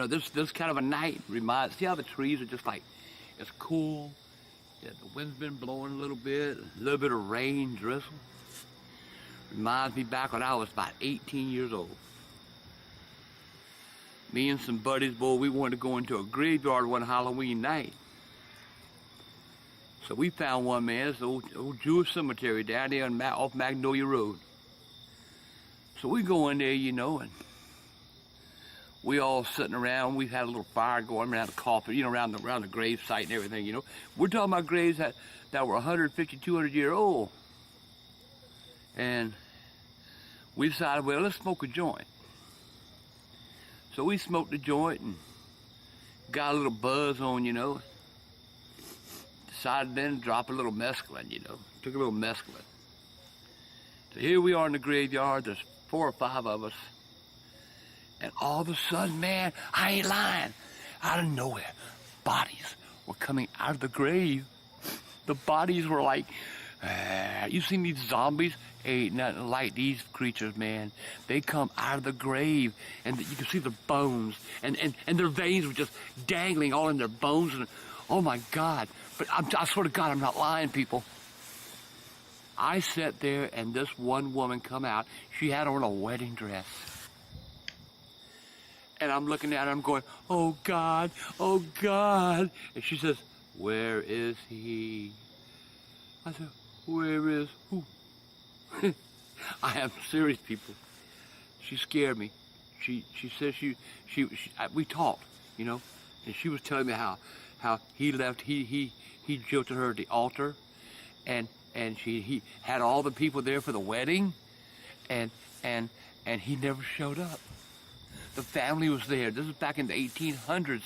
This kind of a night reminds, see how the trees are just like, it's cool. Yeah, the wind's been blowing a little bit of rain drizzle. Reminds me back when I was about 18 years old. Me and some buddies, boy, we wanted to go into a graveyard one Halloween night. So we found one, man, it's the old Jewish cemetery down there off Magnolia Road. So we go in there, and we all sitting around. We had a little fire going around the coffin, around the grave site and everything, We're talking about graves that were 150, 200 years old. And we decided, well, let's smoke a joint. So we smoked a joint and got a little buzz on, Decided then to drop a little mescaline, Took a little mescaline. So here we are in the graveyard. There's 4 or 5 of us. And all of a sudden, man, I ain't lying. Out of nowhere, bodies were coming out of the grave. The bodies were like, you seen these zombies? Ain't nothing like these creatures, man. They come out of the grave, and you can see their bones, and their veins were just dangling all in their bones. And oh my God! But I swear to God, I'm not lying, people. I sat there, and this one woman come out. She had on a wedding dress. And I'm looking at her, I'm going, oh God, oh God. And she says, where is he? I said, where is who? I am serious, people. She scared me. She said we talked, and she was telling me how he left, he jilted her at the altar, and he had all the people there for the wedding, and he never showed up. The family was there. This is back in the 1800s,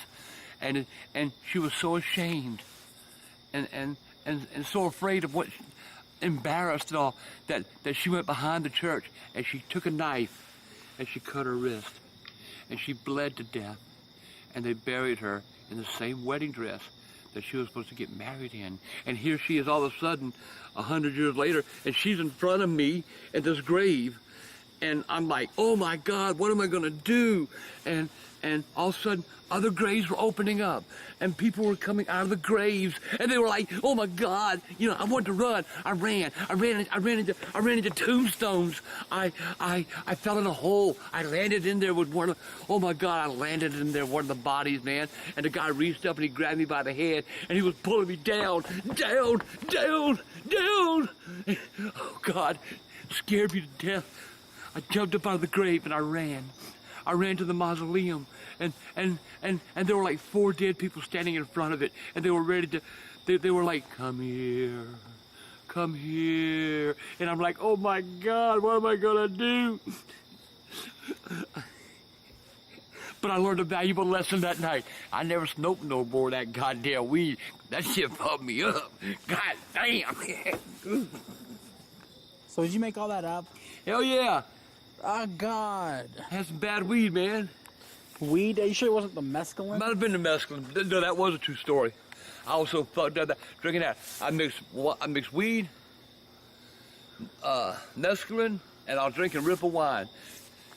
and she was so ashamed, and so afraid of what, embarrassed and all, that she went behind the church and she took a knife and she cut her wrist, and she bled to death, and they buried her in the same wedding dress that she was supposed to get married in. And here she is all of a sudden 100 years later, and she's in front of me at this grave. And I'm like, oh my God, what am I gonna do? And all of a sudden, other graves were opening up, and people were coming out of the graves, and they were like, oh my God, I wanted to run. I ran into tombstones. I fell in a hole. I landed in there with oh my God, I landed in there with one of the bodies, man. And the guy reached up and he grabbed me by the head, and he was pulling me down. Oh God, scared me to death. I jumped up out of the grave and I ran. I ran to the mausoleum, and there were like 4 dead people standing in front of it, and they were ready to, they were like, come here, and I'm like, oh my God, what am I gonna do? But I learned a valuable lesson that night. I never smoked no more of that goddamn weed. That shit pumped me up. God damn. So did you make all that up? Hell yeah. Oh, God. Had some bad weed, man. Weed? Are you sure it wasn't the mescaline? Might have been the mescaline. No, that was a true story. I also fucked up that drinking that. I mixed weed, mescaline, and I was drinking Ripple wine.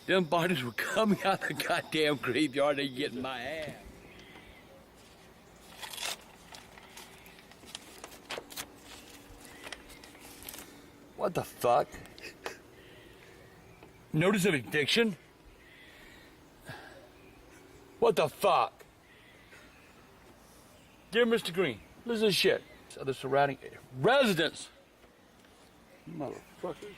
Them bodies were coming out of the goddamn graveyard. They getting my ass. What the fuck? Notice of eviction? What the fuck? Dear Mr. Green, listen to this shit. Other surrounding residents. Motherfuckers.